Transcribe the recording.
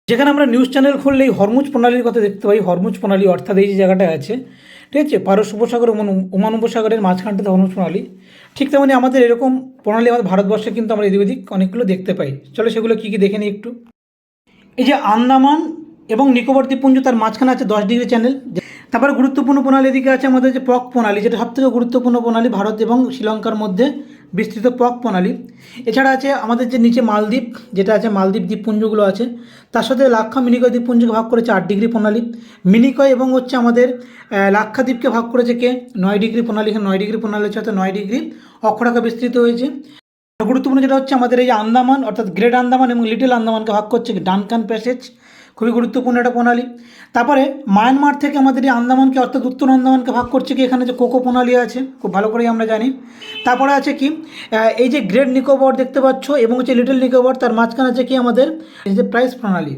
যেখানে আমরা news channel খুললেই হরমুজ প্রণালীর কথা দেখতে পাই। হরমুজ প্রণালী অর্থাৎ এই যে জায়গাটা আছে, ঠিক আছে, পারস্য উপসাগর ওমান উপসাগরের মাঝখানটাতে হরমুজ প্রণালী। ঠিক তেমনি আমাদের এরকম প্রণালী আমাদের ভারতবর্ষে কিন্তু আমরা এদিক ওদিক অনেকগুলো দেখতে পাই। চলো সেগুলো কী কী দেখে নিই একটু। এই যে আন্দামান এবং নিকোবর দ্বীপপুঞ্জ, তার মাঝখানে আছে 10 ডিগ্রি চ্যানেল। তারপরে গুরুত্বপূর্ণ প্রণালী এদিকে আছে আমাদের যে পক প্রণালী, যেটা সবথেকে গুরুত্বপূর্ণ প্রণালী ভারত এবং শ্রীলঙ্কার মধ্যে বিস্তৃত পক প্রণালী। এছাড়া আছে আমাদের যে নিচে মালদ্বীপ, যেটা আছে মালদ্বীপ দ্বীপপুঞ্জগুলো আছে, তার সাথে লাক্ষা মিনিকয় দ্বীপপুঞ্জকে ভাগ করেছে 8 ডিগ্রি প্রণালী। মিনিকয় এবং হচ্ছে আমাদের লাক্ষাদ্বীপকে ভাগ করেছে কে 9 ডিগ্রি প্রণালী। এখানে 9 ডিগ্রি প্রণালী হচ্ছে, অর্থাৎ 9 ডিগ্রি অক্ষরেখা বিস্তৃত হয়েছে। গুরুত্বপূর্ণ যেটা হচ্ছে আমাদের এই যে আন্দামান, অর্থাৎ গ্রেট আন্দামান এবং লিটল আন্দামানকে ভাগ করছে ডানকান প্যাসেজ, খুবই গুরুত্বপূর্ণ একটা প্রণালী। তারপরে মায়ানমার থেকে আমাদের এই আন্দামানকে, অর্থাৎ উত্তর আন্দামানকে ভাগ করছে কি এখানে যে কোকো প্রণালী আছে, খুব ভালো করেই আমরা জানি। তারপরে আছে কি এই যে গ্রেট নিকোবর দেখতে পাচ্ছ এবং হচ্ছে লিটল নিকোবর, তার মাঝখানে আছে কি আমাদের এই যে প্রাইস প্রণালী।